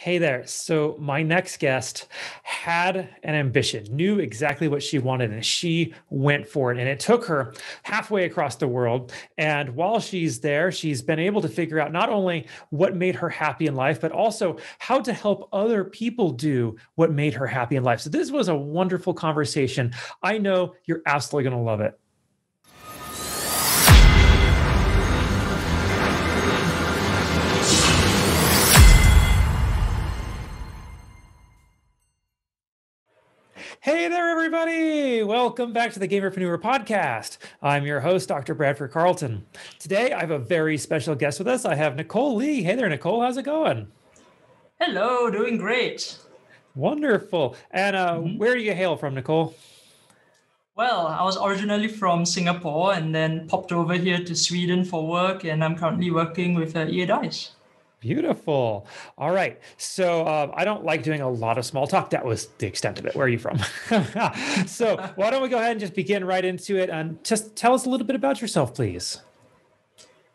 Hey there. So, my next guest had an ambition, knew exactly what she wanted, and she went for it. And it took her halfway across the world. And while she's there, she's been able to figure out not only what made her happy in life, but also how to help other people do what made her happy in life. So, this was a wonderful conversation. I know you're absolutely going to love it. Hey there, everybody. Welcome back to the Gamerpreneur podcast. I'm your host, Dr. Bradford Carlton. Today, I have a very special guest with us. I have Nickole Li. Hey there, Nickole. How's it going? Hello, doing great. Wonderful. And where do you hail from, Nickole? Well, I was originally from Singapore and then popped over here to Sweden for work, and I'm currently working with EA Dice. Beautiful. All right. So I don't like doing a lot of small talk. That was the extent of it. Where are you from? So why don't we go ahead and just begin right into it and just tell us a little bit about yourself, please.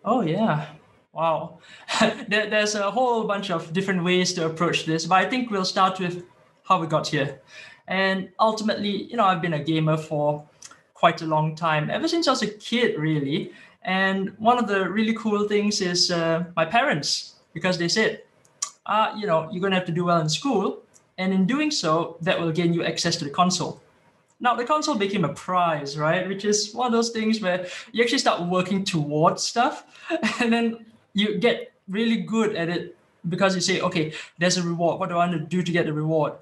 Oh, yeah. Wow. There's a whole bunch of different ways to approach this, but I think we'll start with how we got here. And ultimately, I've been a gamer for quite a long time, ever since I was a kid, really. And one of the really cool things is my parents, because they said, you're going to have to do well in school. And in doing so, that will gain you access to the console. Now, the console became a prize, right? Which is one of those things where you actually start working towards stuff. And then you get really good at it because you say, okay, there's a reward. What do I want to do to get the reward?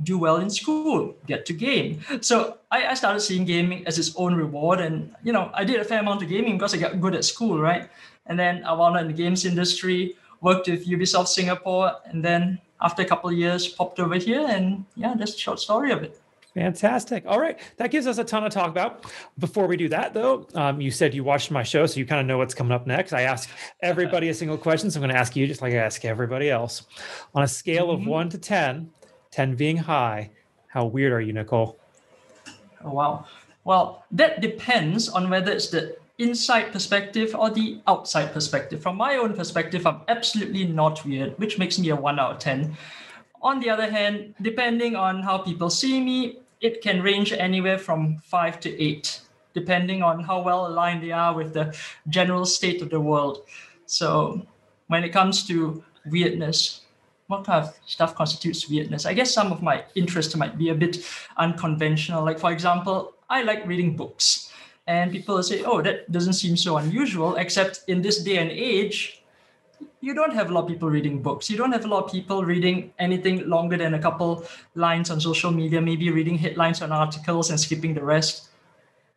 Do well in school, get to game. So I started seeing gaming as its own reward. And, I did a fair amount of gaming because I got good at school, right? And then I wound up in the games industry, worked with Ubisoft Singapore, and then after a couple of years, popped over here. And yeah, that's a short story of it. Fantastic. All right. That gives us a ton to talk about. Before we do that, though, you said you watched my show, so you kind of know what's coming up next. I ask everybody a single question, so I'm going to ask you just like I ask everybody else. On a scale of 1 to 10, 10 being high, how weird are you, Nickole? Oh, wow. Well, that depends on whether it's the inside perspective or the outside perspective. From my own perspective, I'm absolutely not weird, which makes me a 1 out of 10. On the other hand, depending on how people see me, it can range anywhere from 5 to 8, depending on how well aligned they are with the general state of the world. So when it comes to weirdness, what kind of stuff constitutes weirdness? I guess some of my interests might be a bit unconventional. Like, for example, I like reading books. And people will say, oh, that doesn't seem so unusual, except in this day and age, you don't have a lot of people reading books. You don't have a lot of people reading anything longer than a couple lines on social media, maybe reading headlines on articles and skipping the rest.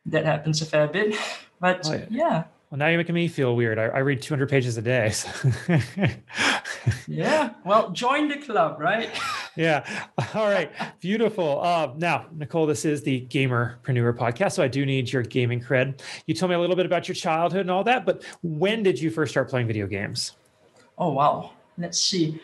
That happens a fair bit. But yeah. Well, now you're making me feel weird. I read 200 pages a day. So. Yeah. Well, join the club, right? Yeah. All right. Beautiful. Now, Nickole, this is the Gamerpreneur podcast, so I do need your gaming cred. You told me a little bit about your childhood and all that, but when did you first start playing video games? Oh, wow. Let's see.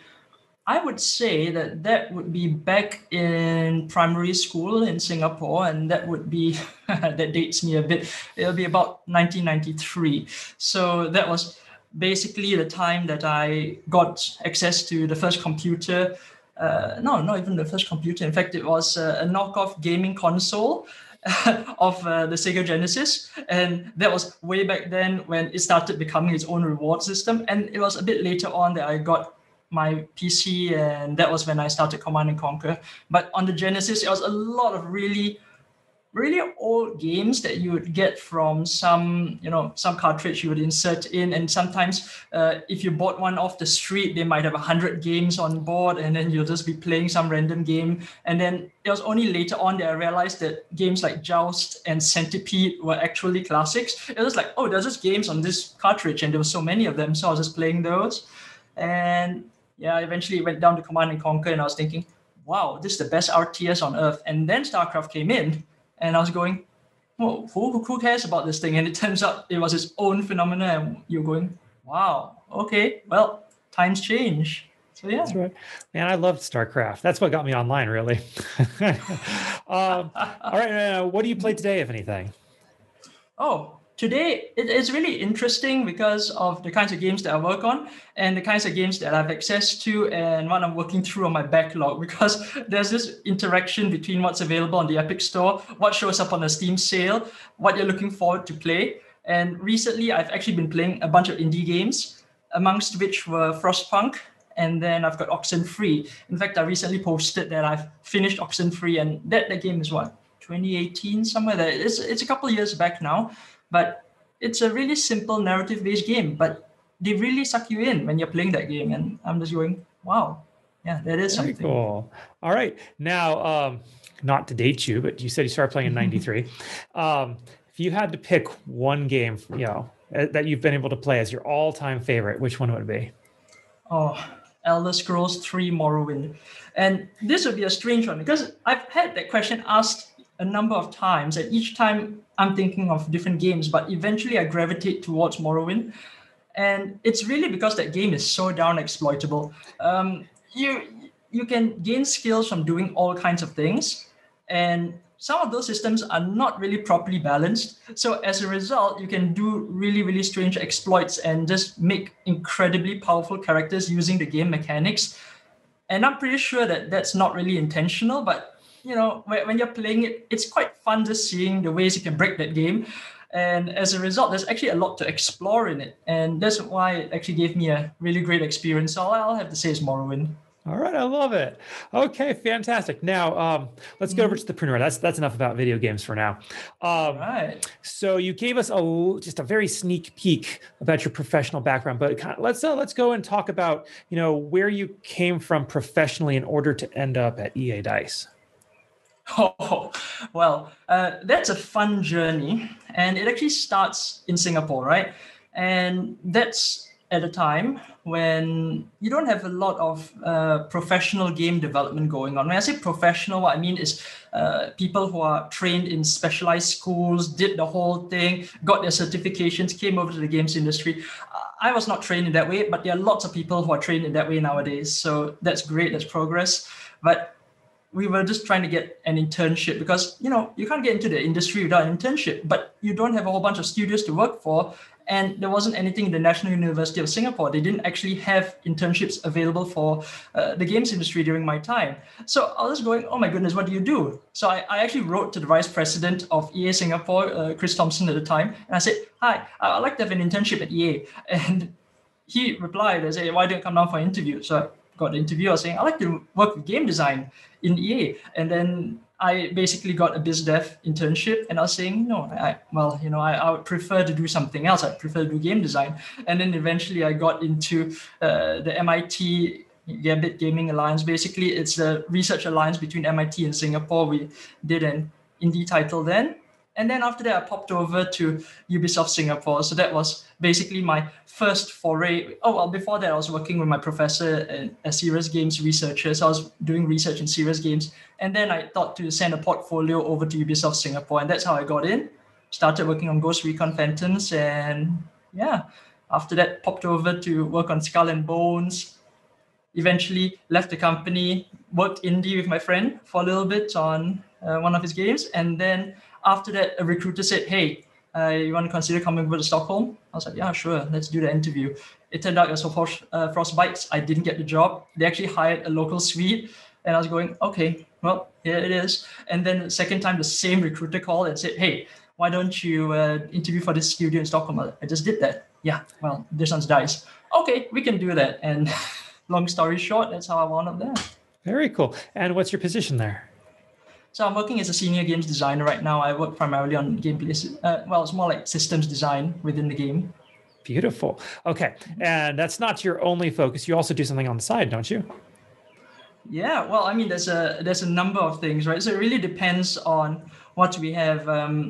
I would say that would be back in primary school in Singapore, and that would be, that dates me a bit. It'll be about 1993. So that was basically the time that I got access to the first computer. No, not even the first computer. In fact, it was a knockoff gaming console of the Sega Genesis. And that was way back then when it started becoming its own reward system. And it was a bit later on that I got my PC, and that was when I started Command and Conquer. But on the Genesis, it was a lot of really old games that you would get from some cartridge you would insert in. And sometimes if you bought one off the street, they might have 100 games on board, and then you'll just be playing some random game. And then it was only later on that I realized that games like Joust and Centipede were actually classics. It was like, oh, there's just games on this cartridge, and there were so many of them. So I was just playing those. And yeah, I eventually went down to Command and Conquer, and I was thinking, wow, this is the best RTS on earth. And then StarCraft came in, and I was going, well, who cares about this thing? And it turns out it was its own phenomenon. And you're going, wow, okay, well, times change. So yeah. That's right. Man, I loved StarCraft. That's what got me online, really. All right. What do you play today, if anything? Oh, today it's really interesting because of the kinds of games that I work on and the kinds of games that I have access to and what I'm working through on my backlog, because there's this interaction between what's available on the Epic Store, what shows up on the Steam sale, what you're looking forward to play. And recently I've actually been playing a bunch of indie games, amongst which were Frostpunk, and then I've got Oxenfree. In fact, I recently posted that I've finished Oxenfree, and that game is what, 2018, somewhere there. It's a couple of years back now, but it's a really simple narrative-based game, but they really suck you in when you're playing that game, and I'm just going, wow, yeah, that is Very something. cool. All right. Now, not to date you, but you said you started playing in 93. If you had to pick one game, that you've been able to play as your all-time favorite, which one would it be? Oh, Elder Scrolls 3 Morrowind. And this would be a strange one because I've had that question asked a number of times, and each time I'm thinking of different games, but eventually I gravitate towards Morrowind. And it's really because that game is so darn exploitable. You can gain skills from doing all kinds of things, and some of those systems are not really properly balanced. So as a result, you can do really, really strange exploits and just make incredibly powerful characters using the game mechanics. And I'm pretty sure that that's not really intentional, but when you're playing it, it's quite fun just seeing the ways you can break that game. And as a result, there's actually a lot to explore in it. And that's why it actually gave me a really great experience. So I'll have to say it's Morrowind. All right, I love it. Okay, fantastic. Now, let's go over to Entrepreneur. That's enough about video games for now. All right. So you gave us just a very sneak peek about your professional background, but let's go and talk about where you came from professionally in order to end up at EA Dice. Oh, well, that's a fun journey, and it actually starts in Singapore, right? And that's at a time when you don't have a lot of professional game development going on. When I say professional, what I mean is people who are trained in specialized schools, did the whole thing, got their certifications, came over to the games industry. I was not trained in that way, but there are lots of people who are trained in that way nowadays. So that's great, that's progress. But we were just trying to get an internship because, you can't get into the industry without an internship, but you don't have a whole bunch of studios to work for. And there wasn't anything in the National University of Singapore. They didn't actually have internships available for the games industry during my time. So I was going, oh my goodness, what do you do? So I actually wrote to the vice president of EA Singapore, Chris Thompson at the time. And I said, hi, I'd like to have an internship at EA. And he replied, I said, why don't you come down for an interview? So I got the interview. I was saying, I'd like to work with game design in EA. And then I basically got a biz dev internship, and I was saying, no, I would prefer to do something else. I prefer to do game design. And then eventually I got into the MIT Gambit Gaming Alliance. Basically, it's a research alliance between MIT and Singapore. We did an indie title then. And then after that, I popped over to Ubisoft Singapore. So that was basically my first foray. Oh, well, before that, I was working with my professor, a serious games researcher. So I was doing research in serious games. And then I thought to send a portfolio over to Ubisoft Singapore. And that's how I got in. Started working on Ghost Recon Phantoms. And yeah, after that, popped over to work on Skull and Bones. Eventually left the company, worked indie with my friend for a little bit on one of his games. And then after that, a recruiter said, hey, you want to consider coming over to Stockholm? I was like, yeah, sure, let's do the interview. It turned out it was for Frostbites. I didn't get the job. They actually hired a local Swede. And I was going, okay, well, here it is. And then the second time, the same recruiter called and said, hey, why don't you interview for this studio in Stockholm? I just did that. Yeah, well, this one's DICE. Okay, we can do that. And long story short, that's how I wound up there. Very cool. And what's your position there? So I'm working as a senior games designer right now. I work primarily on gameplay. It's more like systems design within the game. Beautiful. Okay. And that's not your only focus. You also do something on the side, don't you? Yeah, well, I mean, there's a number of things, right? So it really depends on what we have.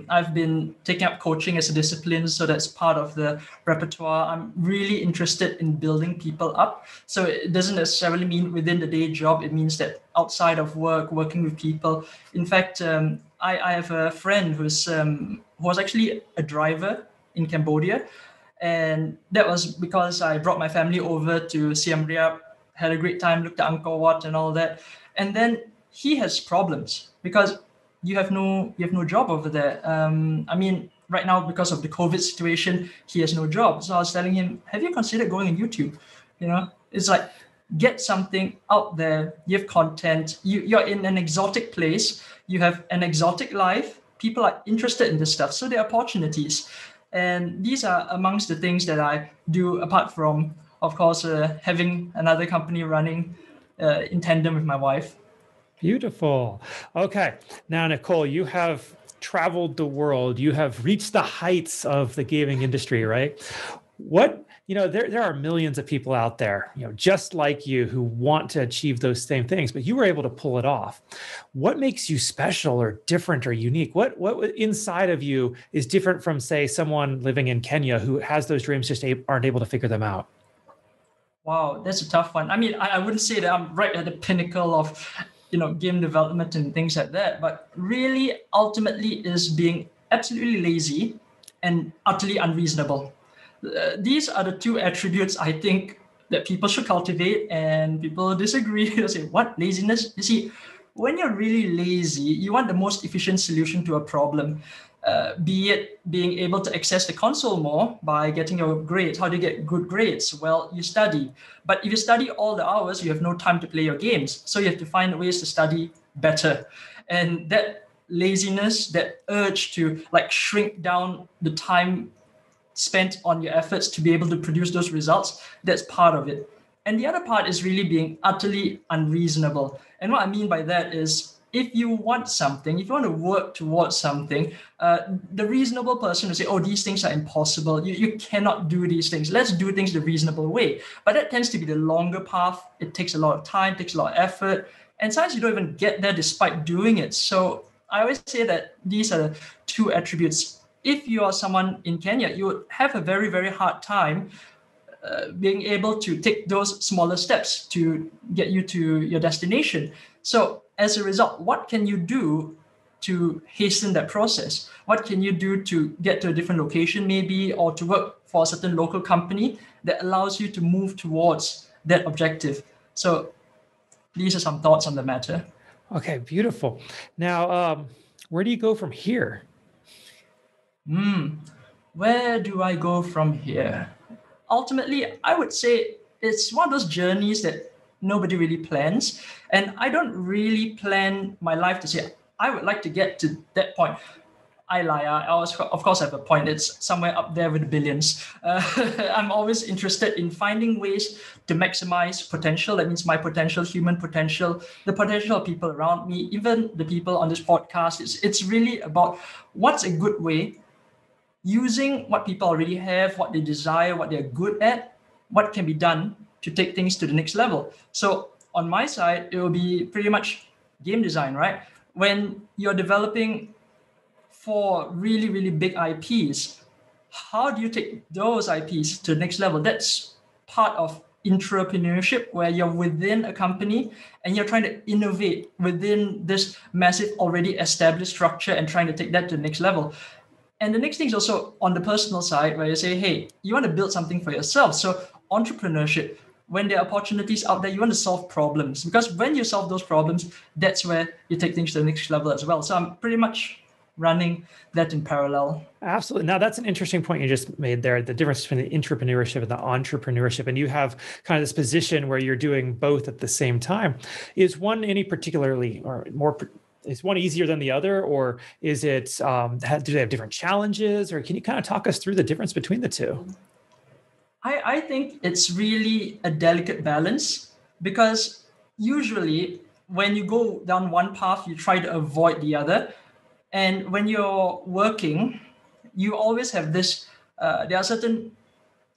I've been taking up coaching as a discipline, so that's part of the repertoire. I'm really interested in building people up. So it doesn't necessarily mean within the day job. It means that outside of work, working with people. In fact, I have a friend who was actually a driver in Cambodia. And that was because I brought my family over to Siem Reap, had a great time, looked at Angkor Wat and all that. And then he has problems because you have no job over there. I mean, right now, because of the COVID situation, he has no job. So I was telling him, have you considered going on YouTube? It's like, get something out there, you have content, you're in an exotic place, you have an exotic life, people are interested in this stuff, so there are opportunities. And these are amongst the things that I do, apart from, of course, having another company running in tandem with my wife. Beautiful. Okay. Now, Nickole, you have traveled the world. You have reached the heights of the gaming industry, right? There are millions of people out there, just like you, who want to achieve those same things, but you were able to pull it off. What makes you special or different or unique? What inside of you is different from, say, someone living in Kenya who has those dreams, just aren't able to figure them out? Wow, that's a tough one. I mean, I wouldn't say that I'm right at the pinnacle of, game development and things like that, but really, ultimately, is being absolutely lazy and utterly unreasonable. These are the two attributes I think that people should cultivate, and people disagree. They'll say, what, laziness? You see, when you're really lazy, you want the most efficient solution to a problem, be it being able to access the console more by getting your grades. How do you get good grades? Well, you study. But if you study all the hours, you have no time to play your games. So you have to find ways to study better. And that laziness, that urge to shrink down the time spent on your efforts to be able to produce those results, that's part of it. And the other part is really being utterly unreasonable. And what I mean by that is, if you want something, if you want to work towards something, the reasonable person will say, oh, these things are impossible. You cannot do these things. Let's do things the reasonable way. But that tends to be the longer path. It takes a lot of time, takes a lot of effort. And sometimes you don't even get there despite doing it. So I always say that these are the two attributes. If you are someone in Kenya, you would have a very, very hard time being able to take those smaller steps to get you to your destination. So as a result, what can you do to hasten that process? What can you do to get to a different location maybe, or to work for a certain local company that allows you to move towards that objective? So these are some thoughts on the matter. Okay, beautiful. Now, where do you go from here? Where do I go from here? Ultimately, I would say it's one of those journeys that nobody really plans. And I don't really plan my life to say, I would like to get to that point. I lie. Of course, I have a point. It's somewhere up there with the billions. I'm always interested in finding ways to maximize potential. That means my potential, human potential, the potential of people around me, even the people on this podcast. It's really about what's a good way, using what people already have, what they desire, what they're good at, what can be done to take things to the next level. So on my side, it will be pretty much game design, right? When you're developing for really, really big IPs, how do you take those IPs to the next level? That's part of entrepreneurship, where you're within a company and you're trying to innovate within this massive, already established structure and trying to take that to the next level. And the next thing is also on the personal side, where you say, hey, you want to build something for yourself. So entrepreneurship, when there are opportunities out there, you want to solve problems, because when you solve those problems, that's where you take things to the next level as well. So I'm pretty much running that in parallel. Absolutely. Now, that's an interesting point you just made there, the difference between the entrepreneurship and the entrepreneurship. And you have kind of this position where you're doing both at the same time. Is one any particularly or more? Is one easier than the other, or is it, do they have different challenges, or can you kind of talk us through the difference between the two? I think it's really a delicate balance, because usually when you go down one path, you try to avoid the other. And when you're working, you always have this, there are certain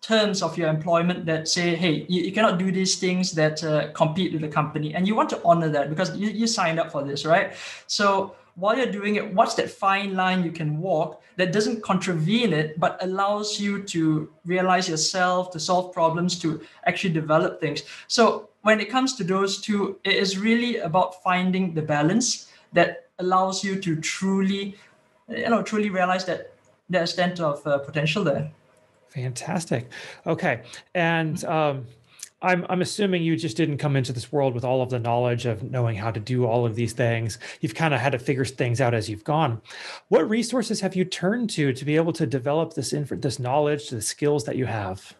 terms of your employment that say, hey, you cannot do these things that compete with the company. And you want to honor that because you signed up for this, right? So while you're doing it, what's that fine line you can walk that doesn't contravene it, but allows you to realize yourself, to solve problems, to actually develop things? So when it comes to those two, it is really about finding the balance that allows you to truly realize that the extent of potential there. Fantastic. Okay. And I'm assuming you just didn't come into this world with all of the knowledge of knowing how to do all of these things. You've kind of had to figure things out as you've gone. What resources have you turned to be able to develop this knowledge, the skills that you have?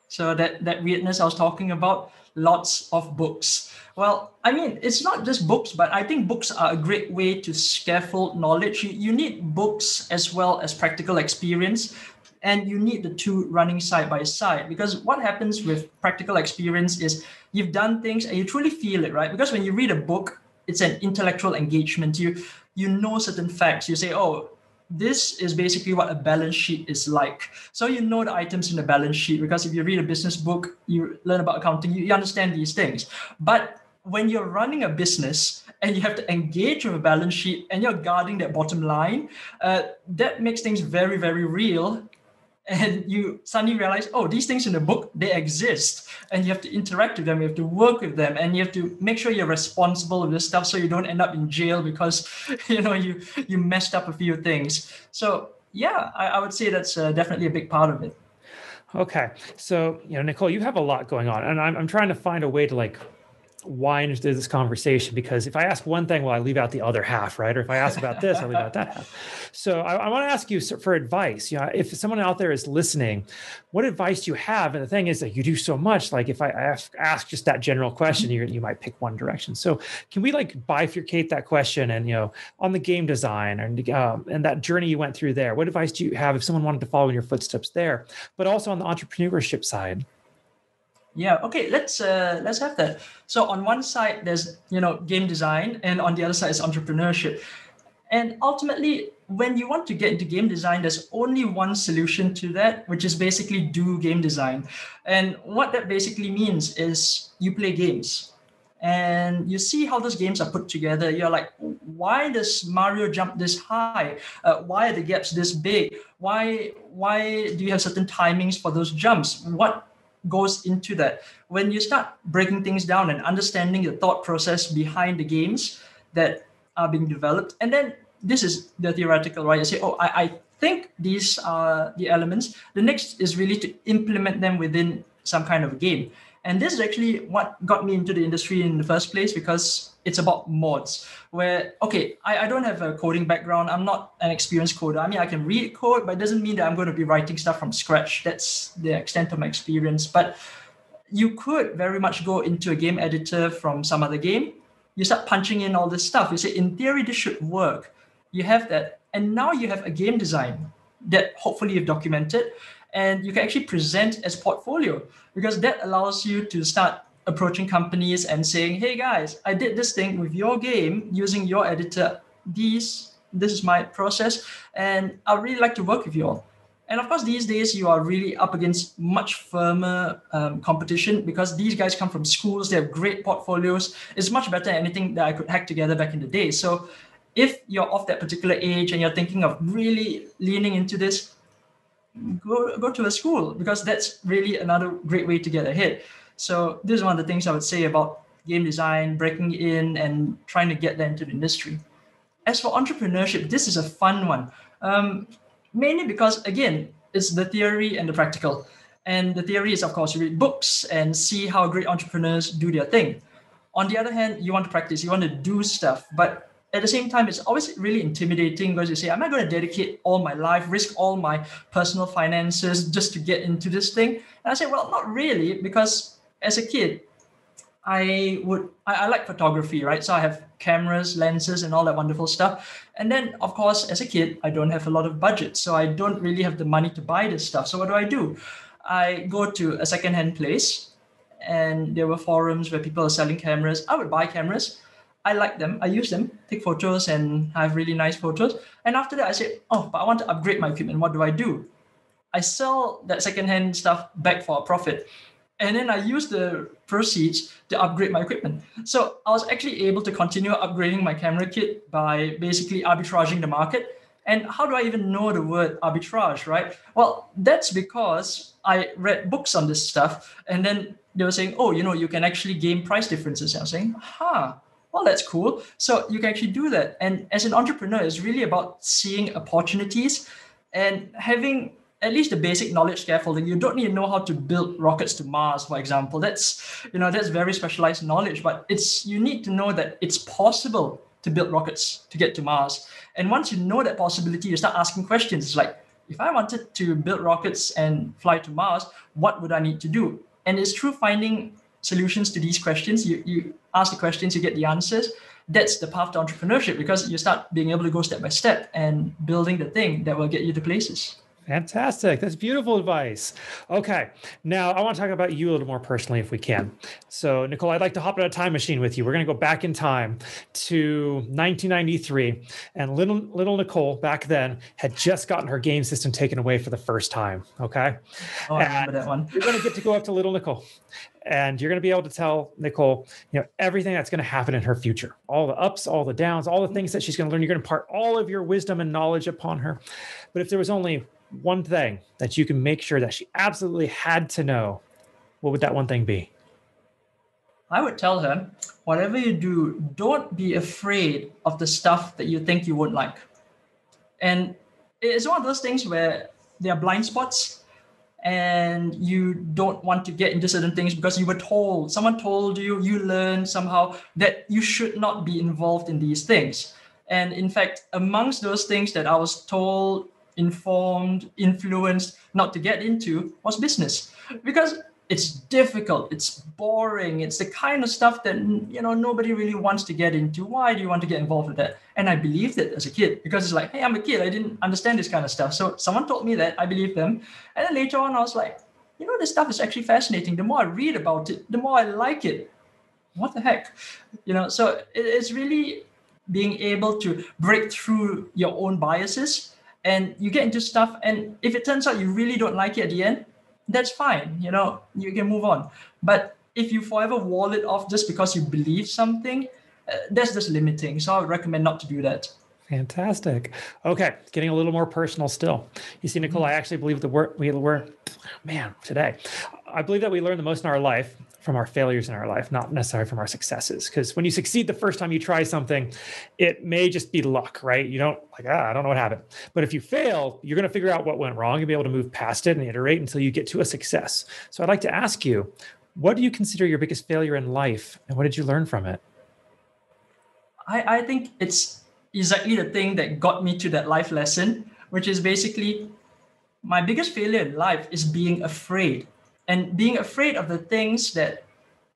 So that weirdness I was talking about, lots of books. Well, I mean, it's not just books, but I think books are a great way to scaffold knowledge. You need books as well as practical experience, and you need the two running side by side. Because what happens with practical experience is you've done things and you truly feel it, right? Because when you read a book, it's an intellectual engagement. You know certain facts. You say, oh, this is basically what a balance sheet is like. So you know the items in the balance sheet, because if you read a business book, you learn about accounting, you understand these things. But when you're running a business and you have to engage with a balance sheet and you're guarding that bottom line, that makes things very, very real. And you suddenly realize, oh, these things in the book, they exist, and you have to interact with them, you have to work with them, and you have to make sure you're responsible with this stuff so you don't end up in jail because you messed up a few things. So yeah, I would say that's definitely a big part of it. Okay. So, Nickole, you have a lot going on, and I'm trying to find a way to like wind through this conversation, because if I ask one thing, well, I leave out the other half, right? Or if I ask about this, I leave out that half. So I want to ask you for advice. If someone out there is listening, what advice do you have? And the thing is that you do so much. Like if I ask just that general question, you might pick one direction. So can we like bifurcate that question and, on the game design and that journey you went through there, what advice do you have if someone wanted to follow in your footsteps there, but also on the entrepreneurship side? Yeah, okay, let's have that. So on one side there's game design, and on the other side is entrepreneurship. And ultimately, when you want to get into game design, there's only one solution to that, which is basically do game design. And what that basically means is you play games and you see how those games are put together. You're like, why does Mario jump this high? Why are the gaps this big? Why do you have certain timings for those jumps? What goes into that? When you start breaking things down and understanding the thought process behind the games that are being developed, and then this is the theoretical, right? You say, oh, I think these are the elements. The next is really to implement them within some kind of game. And this is actually what got me into the industry in the first place, because it's about mods where, okay, I don't have a coding background. I'm not an experienced coder. I mean, I can read code, but it doesn't mean that I'm going to be writing stuff from scratch. That's the extent of my experience. But you could very much go into a game editor from some other game. You start punching in all this stuff. You say, in theory, this should work. You have that. And now you have a game design that hopefully you've documented, and you can actually present as portfolio, because that allows you to start approaching companies and saying, hey guys, I did this thing with your game using your editor. This is my process, and I'd really like to work with you all. And of course, these days you are really up against much firmer competition, because these guys come from schools, they have great portfolios. It's much better than anything that I could hack together back in the day. So if you're of that particular age and you're thinking of really leaning into this, go to a school, because that's really another great way to get ahead. So this is one of the things I would say about game design, breaking in and trying to get that into the industry. As for entrepreneurship, this is a fun one. Mainly because, again, it's the theory and the practical. And the theory is, of course, you read books and see how great entrepreneurs do their thing. On the other hand, you want to practice, you want to do stuff, but at the same time, it's always really intimidating, because you say, am I going to dedicate all my life, risk all my personal finances just to get into this thing? And I say, well, not really, because as a kid, I like photography, right? So I have cameras, lenses, and all that wonderful stuff. And then, of course, as a kid, I don't have a lot of budget, so I don't really have the money to buy this stuff. So what do? I go to a secondhand place, and there were forums where people are selling cameras. I would buy cameras. I like them. I use them, take photos, and have really nice photos. And after that, I say, oh, but I want to upgrade my equipment. What do? I sell that secondhand stuff back for a profit. And then I use the proceeds to upgrade my equipment. So I was actually able to continue upgrading my camera kit by basically arbitraging the market. And how do I even know the word arbitrage, right? Well, that's because I read books on this stuff. And then they were saying, oh, you can actually gain price differences. And I was saying, well, that's cool. So you can actually do that. And as an entrepreneur, it's really about seeing opportunities and having at least the basic knowledge scaffolding. You don't need to know how to build rockets to Mars, for example. That's very specialized knowledge, but you need to know that it's possible to build rockets to get to Mars. And once you know that possibility, you start asking questions. It's like, if I wanted to build rockets and fly to Mars, what would I need to do? And it's through finding solutions to these questions. You ask the questions, you get the answers. That's the path to entrepreneurship, because you start being able to go step by step and building the thing that will get you to places. Fantastic. That's beautiful advice. Okay. Now I want to talk about you a little more personally if we can. So Nickole, I'd like to hop in a time machine with you. We're going to go back in time to 1993, and little Nickole back then had just gotten her game system taken away for the first time. Okay. Oh, I remember that one. You're going to get to go up to little Nickole, and you're going to be able to tell Nickole, everything that's going to happen in her future, all the ups, all the downs, all the things that she's going to learn. You're going to impart all of your wisdom and knowledge upon her. But if there was only one thing that you can make sure that she absolutely had to know, what would that one thing be? I would tell her, whatever you do, don't be afraid of the stuff that you think you won't like. And it's one of those things where there are blind spots and you don't want to get into certain things because you were told, someone told you, you learned somehow that you should not be involved in these things. And in fact, amongst those things that I was told, informed, influenced not to get into was business, because it's difficult, it's boring, it's the kind of stuff that nobody really wants to get into. Why do you want to get involved with that? And I believed it as a kid, because it's like, hey, I'm a kid, I didn't understand this kind of stuff. So someone told me that, I believed them. And then later on I was like, this stuff is actually fascinating. The more I read about it, the more I like it. What the heck? So it's really being able to break through your own biases. And you get into stuff, and if it turns out you really don't like it at the end, that's fine. You can move on. But if you forever wall it off just because you believe something, that's just limiting. So I would recommend not to do that. Fantastic. Okay, getting a little more personal still. You see, Nickole, I actually believe today, I believe that we learn the most in our life from our failures in our life, not necessarily from our successes. Because when you succeed the first time you try something, it may just be luck, right? You don't I don't know what happened. But if you fail, you're going to figure out what went wrong. You'll be able to move past it and iterate until you get to a success. So I'd like to ask you, what do you consider your biggest failure in life, and what did you learn from it? I think it's exactly the thing that got me to that life lesson, which is basically my biggest failure in life is being afraid. And being afraid of the things that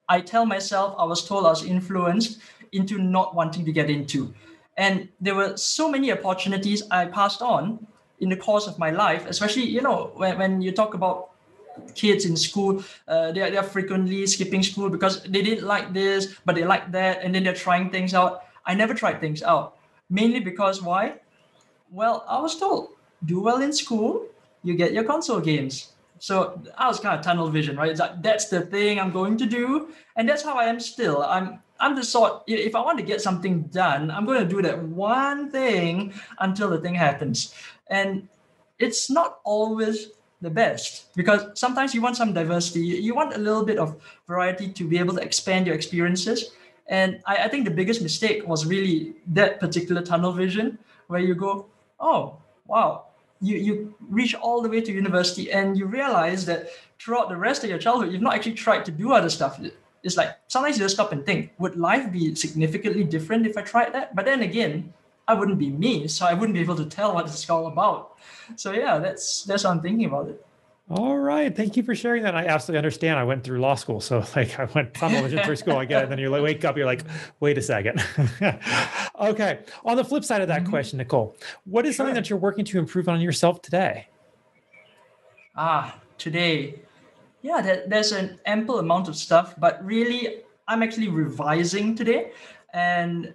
I tell myself, I was told, I was influenced into not wanting to get into. And there were so many opportunities I passed on in the course of my life, especially, when you talk about kids in school, they're frequently skipping school because they didn't like this, but they like that. And then they're trying things out. I never tried things out, mainly because why? Well, I was told, do well in school, you get your console games. So I was kind of tunnel vision, right? It's like, that's the thing I'm going to do. And that's how I am still. I'm the sort, if I want to get something done, I'm going to do that one thing until the thing happens. And it's not always the best, because sometimes you want some diversity. You want a little bit of variety to be able to expand your experiences. And I think the biggest mistake was really that particular tunnel vision, where you go, oh, wow. You reach all the way to university and you realize that throughout the rest of your childhood, you've not actually tried to do other stuff. It's like sometimes you just stop and think, would life be significantly different if I tried that? But then again, I wouldn't be me, so I wouldn't be able to tell what it's all about. So yeah, that's what I'm thinking about it. All right. Thank you for sharing that. I absolutely understand. I went through law school. So I went tunnel vision through school. I get it. Then you wake up, you're like, wait a second. Okay. On the flip side of that question, Nickole, what is something that you're working to improve on yourself today? Today. Yeah, there's an ample amount of stuff, but really I'm actually revising today. And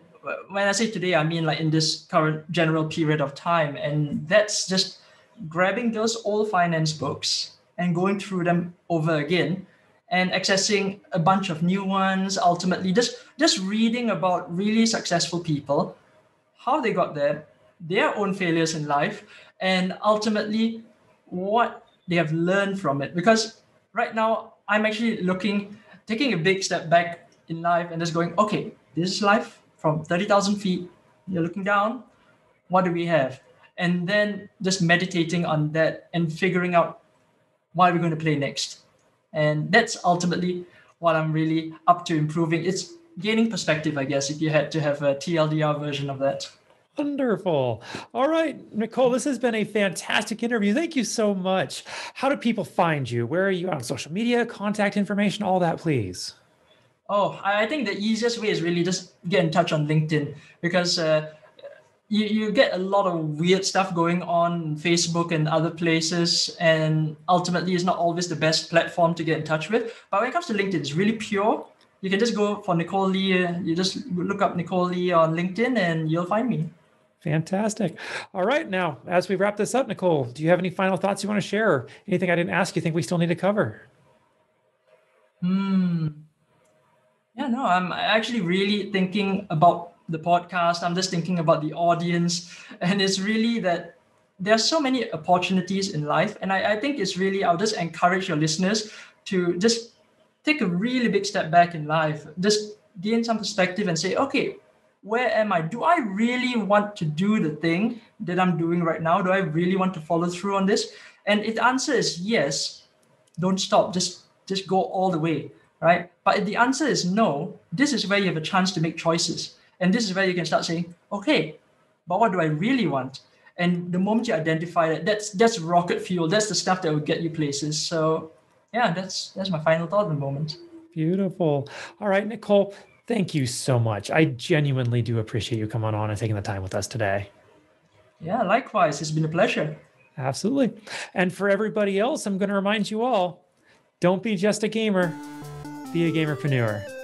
when I say today, I mean like in this current general period of time. And that's just grabbing those old finance books and going through them over again and accessing a bunch of new ones, ultimately just reading about really successful people, how they got there, their own failures in life, and ultimately what they have learned from it. Because right now I'm actually taking a big step back in life and just going, okay, this is life from 30,000 feet. You're looking down. What do we have? and then just meditating on that and figuring out what we're going to play next. And that's ultimately what I'm really up to improving. It's gaining perspective, I guess, if you had to have a TLDR version of that. Wonderful. All right, Nickole, this has been a fantastic interview. Thank you so much. How do people find you? Where are you on social media, contact information, all that, please? Oh, I think the easiest way is really just get in touch on LinkedIn, because you get a lot of weird stuff going on Facebook and other places, and ultimately it's not always the best platform to get in touch with. But when it comes to LinkedIn, it's really pure. You can just go for Nickole Li. You just look up Nickole Li on LinkedIn and you'll find me. Fantastic. All right. Now, as we wrap this up, Nickole, do you have any final thoughts you want to share? Or anything I didn't ask you think we still need to cover? Yeah, no, I'm actually really thinking about the podcast. I'm just thinking about the audience. And it's really that there are so many opportunities in life. And I think it's really, I'll just encourage your listeners to just take a really big step back in life, just gain some perspective and say, okay, where am I? Do I really want to do the thing that I'm doing right now? Do I really want to follow through on this? And if the answer is yes, don't stop. Just go all the way, right? But if the answer is no, this is where you have a chance to make choices. And this is where you can start saying, okay, but what do I really want? And the moment you identify that, that's rocket fuel. That's the stuff that will get you places. So yeah, that's my final thought at the moment. Beautiful. All right, Nickole, thank you so much. I genuinely do appreciate you coming on and taking the time with us today. Yeah, likewise. It's been a pleasure. Absolutely. And for everybody else, I'm going to remind you all, don't be just a gamer, be a gamerpreneur.